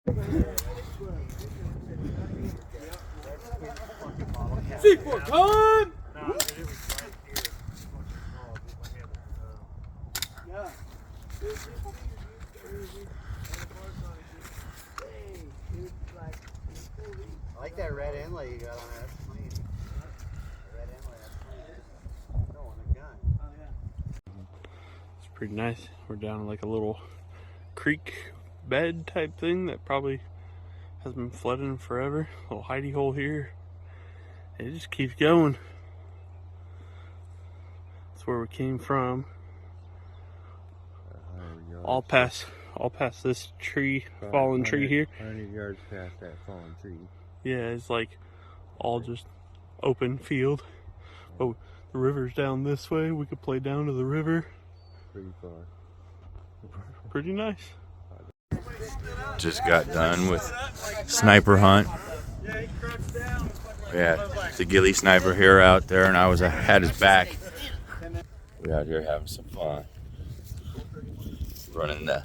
C4 time! I like that red inlay you got on there. That's clean. Red inlay, that's clean. I don't want a gun. It's pretty nice. We're down like a little creek bed type thing that probably has been flooding forever. Little hidey hole here. It just keeps going. That's where we came from. All past this tree, fallen tree here. 100 yards past that fallen tree. Yeah, it's like all just open field. Oh, the river's down this way. We could play down to the river. Pretty far. Pretty nice. Just got done with sniper hunt. We had the ghillie sniper here out there, and I had his back. We're out here having some fun. Running the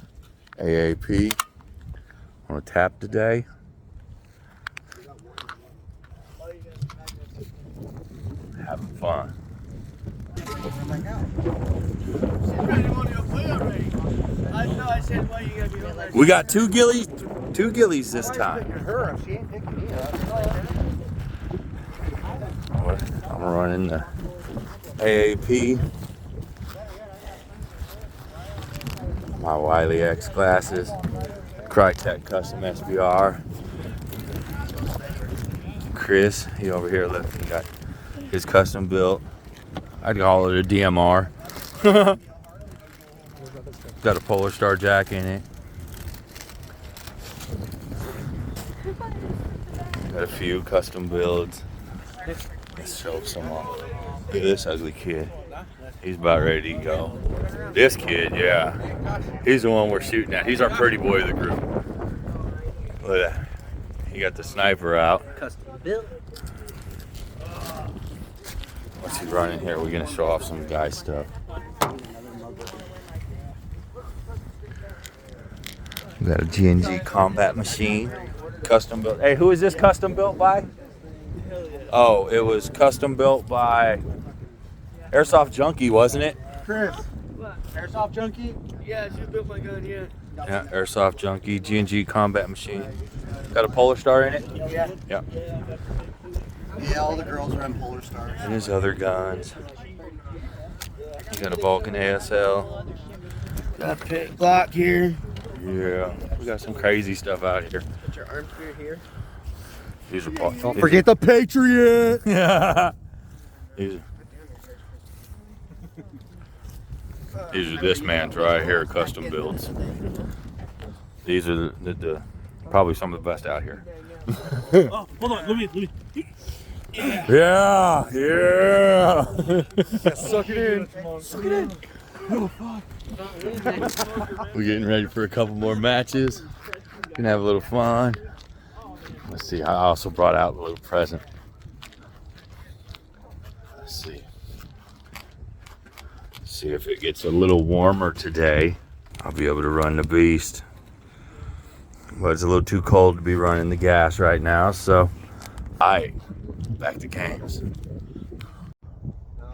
AAP on a tap today. Having fun. We got two ghillies this time. I'm running the AAP. My Wiley X glasses. Crytek Custom SBR. Chris, he over here looking, got his custom built. I'd call it a DMR. Got a Polar Star jack in it. Got a few custom builds. Let's show some off. Look at this ugly kid. He's about ready to go. This kid, yeah. He's the one we're shooting at. He's our pretty boy of the group. Look at that. He got the sniper out. Custom built. What's he running here? We're gonna show off some guy stuff. We got a G&G combat machine. Custom built. Hey, who is this custom built by? Oh, it was custom built by Airsoft Junkie, wasn't it? Chris. What? Airsoft Junkie? Yeah, she built my gun, yeah. Yeah, Airsoft Junkie, G&G combat machine. Got a Polar Star in it? Yeah. Yeah. Yeah, all the girls are on Polar Stars. And his other guns. You got a Vulcan ASL. Got a pit Glock here. Yeah, we got some crazy stuff out here. Put your arm clear here. These are Don't forget the Patriot. Yeah. These are this man's right here, custom builds. These are the probably some of the best out here. Oh, hold on, let me. Yeah, yeah. Suck it in. Suck it in. We're getting ready for a couple more matches. Gonna have a little fun. Let's see. I also brought out a little present. Let's see. See if it gets a little warmer today. I'll be able to run the beast. But it's a little too cold to be running the gas right now, so back to games. No,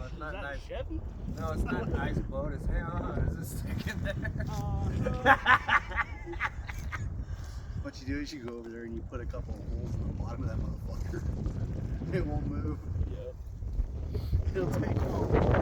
it's not nice. No, it's not an ice boat. It's hang on. Is it sticking there? What you do is you go over there and you put a couple of holes in the bottom of that motherfucker. It won't move. Yeah. It'll take off.